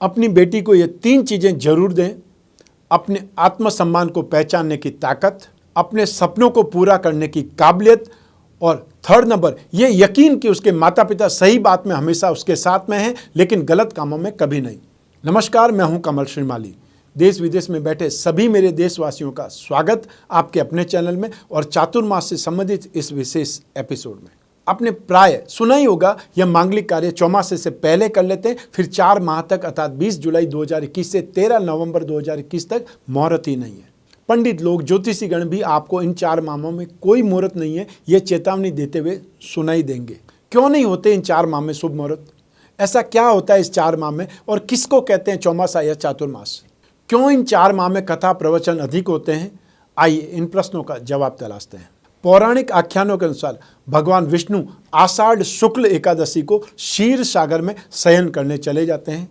अपनी बेटी को ये 3 चीज़ें जरूर दें: अपने आत्मसम्मान को पहचानने की ताकत, अपने सपनों को पूरा करने की काबिलियत, और 3rd नंबर ये यकीन कि उसके माता पिता सही बात में हमेशा उसके साथ में हैं, लेकिन गलत कामों में कभी नहीं। नमस्कार, मैं हूं कमल श्रीमाली। देश विदेश में बैठे सभी मेरे देशवासियों का स्वागत आपके अपने चैनल में और चातुर्मास से संबंधित इस विशेष एपिसोड में। आपने प्राय सुना ही होगा, यह मांगलिक कार्य चौमासे से पहले कर लेते हैं, फिर 4 माह तक अर्थात 20 जुलाई 2021 से 13 नवंबर 2021 तक मुहूर्त ही नहीं है। पंडित लोग, ज्योतिषी गण भी आपको इन 4 माहों में कोई मुहूर्त नहीं है ये चेतावनी देते हुए सुनाई देंगे। क्यों नहीं होते इन 4 माह में शुभ मुहूर्त? ऐसा क्या होता है इस 4 माह में और किसको कहते हैं चौमासा या चातुर्मास? क्यों इन 4 माह में कथा प्रवचन अधिक होते हैं? आइए इन प्रश्नों का जवाब तलाशते हैं। पौराणिक आख्यानों के अनुसार भगवान विष्णु आषाढ़ शुक्ल एकादशी को क्षीर सागर में शयन करने चले जाते हैं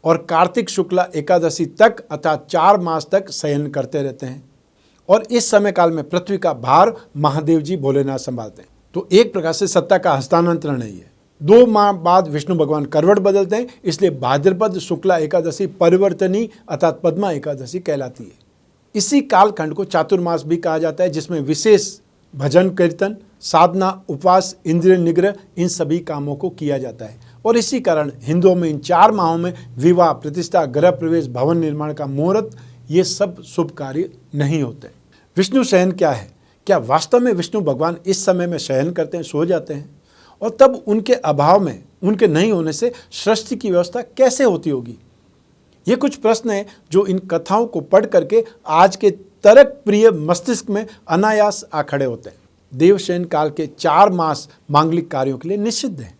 और कार्तिक शुक्ला एकादशी तक अर्थात 4 मास तक शयन करते रहते हैं और इस समय काल में पृथ्वी का भार महादेव जी भोलेनाथ संभालते हैं। तो एक प्रकार से सत्ता का हस्तांतरण है ये। 2 माह बाद विष्णु भगवान करवट बदलते हैं, इसलिए भाद्रपद शुक्ला एकादशी परिवर्तनी अर्थात पद्मा एकादशी कहलाती है। इसी कालखंड को चातुर्मास भी कहा जाता है, जिसमें विशेष भजन कीर्तन, साधना, उपवास, इंद्रिय निग्रह इन सभी कामों को किया जाता है और इसी कारण हिंदुओं में इन 4 माहों में विवाह, प्रतिष्ठा, गृह प्रवेश, भवन निर्माण का मुहूर्त ये सब शुभ कार्य नहीं होते। विष्णु शयन क्या है? क्या वास्तव में विष्णु भगवान इस समय में शयन करते हैं, सो जाते हैं? और तब उनके अभाव में, उनके नहीं होने से सृष्टि की व्यवस्था कैसे होती होगी? ये कुछ प्रश्न हैं जो इन कथाओं को पढ़ करके आज के तर्क प्रिय मस्तिष्क में अनायास आ खड़े होते हैं। देवशयन काल के 4 मास मांगलिक कार्यों के लिए निषिद्ध हैं।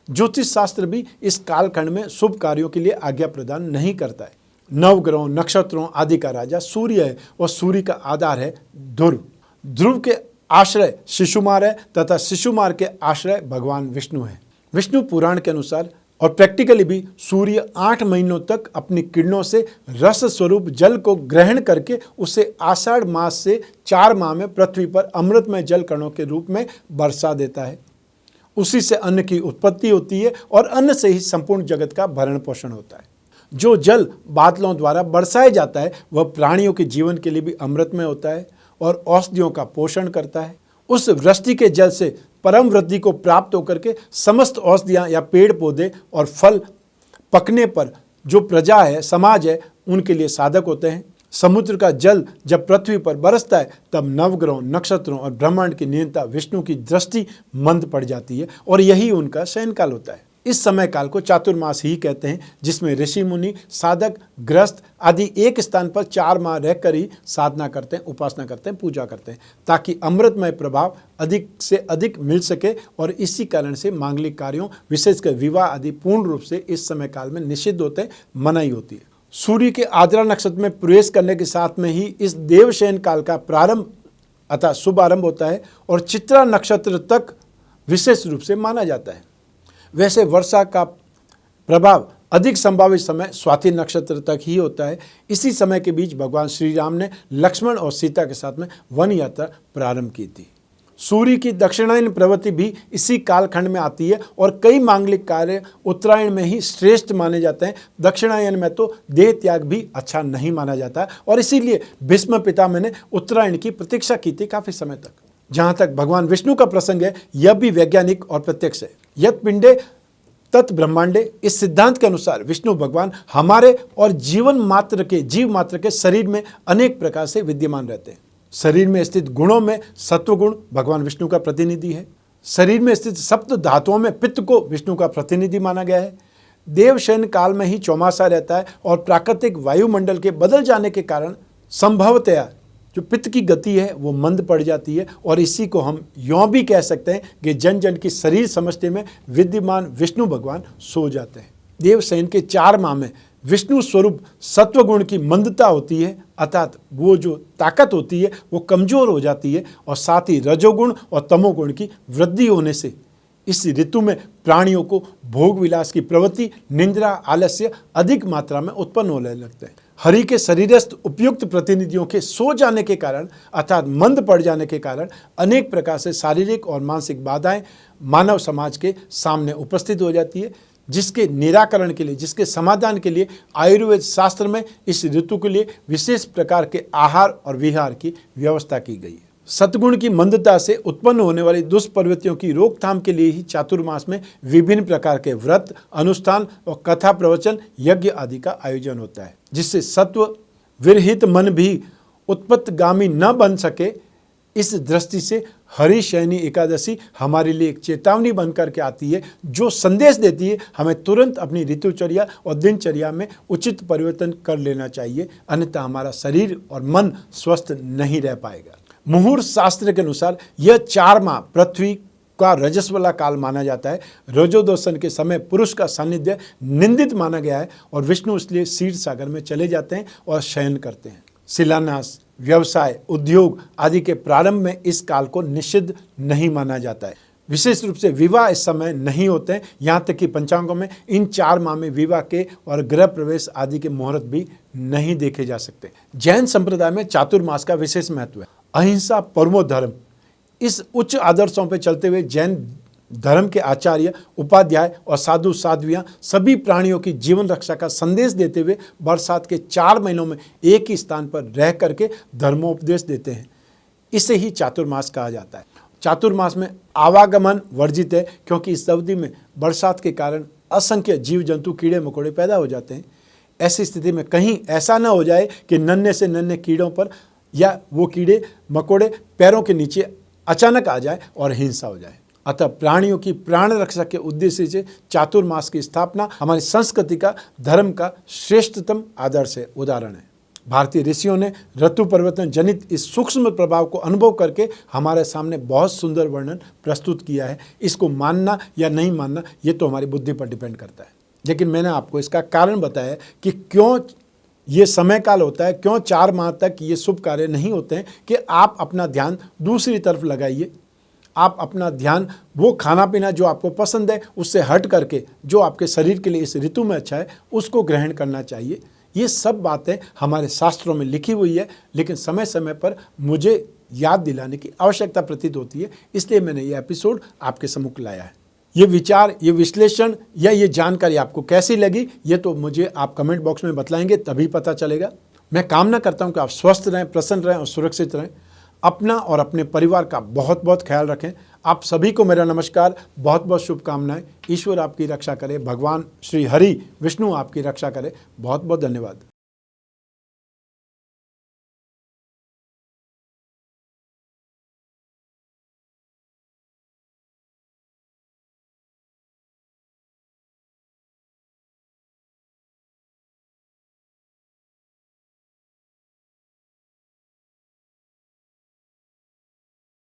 ज्योतिष शास्त्र भी इस कालखंड में शुभ कार्यों के लिए आज्ञा प्रदान नहीं करता है। नवग्रहों, नक्षत्रों आदि का राजा सूर्य है और सूर्य का आधार है ध्रुव। ध्रुव के आश्रय शिशुमार है तथा शिशुमार के आश्रय भगवान विष्णु है। विष्णु पुराण के अनुसार और प्रैक्टिकली भी सूर्य 8 महीनों तक अपनी किरणों से रस स्वरूप जल को ग्रहण करके उसे आषाढ़ मास से 4 माह में पृथ्वी पर अमृतमय जल कणों के रूप में बरसा देता है। उसी से अन्न की उत्पत्ति होती है और अन्न से ही संपूर्ण जगत का भरण पोषण होता है। जो जल बादलों द्वारा बरसाया जाता है वह प्राणियों के जीवन के लिए भी अमृतमय होता है और औषधियों का पोषण करता है। उस वृष्टि के जल से परम वृद्धि को प्राप्त होकर के समस्त औषधियाँ या पेड़ पौधे और फल पकने पर जो प्रजा है, समाज है, उनके लिए साधक होते हैं। समुद्र का जल जब पृथ्वी पर बरसता है तब नवग्रहों, नक्षत्रों और ब्रह्मांड की नियंता विष्णु की दृष्टि मंद पड़ जाती है और यही उनका शयनकाल होता है। इस समय काल को चातुर्मास ही कहते हैं, जिसमें ऋषि मुनि, साधक, गृहस्थ आदि एक स्थान पर 4 माह रहकर ही साधना करते हैं, उपासना करते हैं, पूजा करते हैं, ताकि अमृतमय प्रभाव अधिक से अधिक मिल सके और इसी कारण से मांगलिक कार्यों विशेषकर विवाह आदि पूर्ण रूप से इस समय काल में निषिद्ध होते हैं, मनाही होती है। सूर्य के आद्रा नक्षत्र में प्रवेश करने के साथ में ही इस देवशयन काल का प्रारंभ अर्थात शुभारंभ होता है और चित्रा नक्षत्र तक विशेष रूप से माना जाता है। वैसे वर्षा का प्रभाव अधिक संभावित समय स्वाति नक्षत्र तक ही होता है। इसी समय के बीच भगवान श्री राम ने लक्ष्मण और सीता के साथ में वन यात्रा प्रारंभ की थी। सूर्य की दक्षिणायन प्रवृत्ति भी इसी कालखंड में आती है और कई मांगलिक कार्य उत्तरायण में ही श्रेष्ठ माने जाते हैं। दक्षिणायन में तो देह त्याग भी अच्छा नहीं माना जाता और इसीलिए भीष्म पितामह ने उत्तरायण की प्रतीक्षा की थी काफी समय तक। जहाँ तक भगवान विष्णु का प्रसंग है, यह भी वैज्ञानिक और प्रत्यक्ष है। यत पिंडे तत् ब्रह्मांडे, इस सिद्धांत के अनुसार विष्णु भगवान हमारे और जीव मात्र के शरीर में अनेक प्रकार से विद्यमान रहते हैं। शरीर में स्थित गुणों में सत्व गुण भगवान विष्णु का प्रतिनिधि है। शरीर में स्थित सप्त धातुओं में पित्त को विष्णु का प्रतिनिधि माना गया है। देवशयन काल में ही चौमासा रहता है और प्राकृतिक वायुमंडल के बदल जाने के कारण संभवतया जो पित्त की गति है वो मंद पड़ जाती है और इसी को हम यूँ भी कह सकते हैं कि जन जन की शरीर समझते में विद्यमान विष्णु भगवान सो जाते हैं। देवशयन के 4 माह में विष्णु स्वरूप सत्वगुण की मंदता होती है, अर्थात वो जो ताकत होती है वो कमजोर हो जाती है और साथ ही रजोगुण और तमोगुण की वृद्धि होने से इस ऋतु में प्राणियों को भोग विलास की प्रवृत्ति, निंद्रा, आलस्य अधिक मात्रा में उत्पन्न होने लगते हैं। हरि के शरीरस्थ उपयुक्त प्रतिनिधियों के सो जाने के कारण अर्थात मंद पड़ जाने के कारण अनेक प्रकार से शारीरिक और मानसिक बाधाएं मानव समाज के सामने उपस्थित हो जाती है, जिसके निराकरण के लिए, जिसके समाधान के लिए आयुर्वेद शास्त्र में इस ऋतु के लिए विशेष प्रकार के आहार और विहार की व्यवस्था की गई है। सतगुण की मंदता से उत्पन्न होने वाली दुष्प्रवृत्तियों की रोकथाम के लिए ही चातुर्मास में विभिन्न प्रकार के व्रत, अनुष्ठान और कथा प्रवचन, यज्ञ आदि का आयोजन होता है, जिससे सत्व विरहित मन भी उत्पत्तिगामी न बन सके। इस दृष्टि से हरिशयनी एकादशी हमारे लिए एक चेतावनी बनकर के आती है, जो संदेश देती है हमें तुरंत अपनी ऋतुचर्या और दिनचर्या में उचित परिवर्तन कर लेना चाहिए, अन्यथा हमारा शरीर और मन स्वस्थ नहीं रह पाएगा। मुहूर्त शास्त्र के अनुसार यह 4 माह पृथ्वी का रजस्वला काल माना जाता है। रजोदर्शन के समय पुरुष का सानिध्य निंदित माना गया है और विष्णु इसलिए क्षीर सागर में चले जाते हैं और शयन करते हैं। शिलान्यास, व्यवसाय, उद्योग आदि के प्रारंभ में इस काल को निषिद्ध नहीं माना जाता है। विशेष रूप से विवाह इस समय नहीं होते हैं, यहाँ तक कि पंचांगों में इन 4 माह में विवाह के और गृह प्रवेश आदि के मुहूर्त भी नहीं देखे जा सकते। जैन संप्रदाय में चातुर्मास का विशेष महत्व है। अहिंसा परमो धर्म, इस उच्च आदर्शों पर चलते हुए जैन धर्म के आचार्य, उपाध्याय और साधु साध्वियाँ सभी प्राणियों की जीवन रक्षा का संदेश देते हुए बरसात के 4 महीनों में एक ही स्थान पर रह करके धर्मोपदेश देते हैं। इसे ही चातुर्मास कहा जाता है। चातुर्मास में आवागमन वर्जित है, क्योंकि इस अवधि में बरसात के कारण असंख्य जीव जंतु, कीड़े मकोड़े पैदा हो जाते हैं। ऐसी स्थिति में कहीं ऐसा ना हो जाए कि नन्हे से नन्हे कीड़ों पर या वो कीड़े मकोड़े पैरों के नीचे अचानक आ जाए और हिंसा हो जाए। अतः प्राणियों की प्राण रक्षा के उद्देश्य से चातुर्मास की स्थापना हमारी संस्कृति का, धर्म का श्रेष्ठतम आदर्श है, उदाहरण है। भारतीय ऋषियों ने ऋतु परिवर्तन जनित इस सूक्ष्म प्रभाव को अनुभव करके हमारे सामने बहुत सुंदर वर्णन प्रस्तुत किया है। इसको मानना या नहीं मानना ये तो हमारी बुद्धि पर डिपेंड करता है, लेकिन मैंने आपको इसका कारण बताया कि क्यों ये समय काल होता है, क्यों 4 माह तक ये शुभ कार्य नहीं होते हैं, कि आप अपना ध्यान दूसरी तरफ लगाइए। आप अपना ध्यान वो खाना पीना जो आपको पसंद है उससे हट करके जो आपके शरीर के लिए इस ऋतु में अच्छा है उसको ग्रहण करना चाहिए। ये सब बातें हमारे शास्त्रों में लिखी हुई है, लेकिन समय समय पर मुझे याद दिलाने की आवश्यकता प्रतीत होती है, इसलिए मैंने ये एपिसोड आपके सम्मुख लाया है। ये विचार, ये विश्लेषण या ये जानकारी आपको कैसी लगी, ये तो मुझे आप कमेंट बॉक्स में बतलाएंगे, तभी पता चलेगा। मैं कामना करता हूँ कि आप स्वस्थ रहें, प्रसन्न रहें और सुरक्षित रहें। अपना और अपने परिवार का बहुत बहुत ख्याल रखें। आप सभी को मेरा नमस्कार, बहुत बहुत शुभकामनाएं। ईश्वर आपकी रक्षा करे, भगवान श्री हरि विष्णु आपकी रक्षा करे। बहुत बहुत धन्यवाद।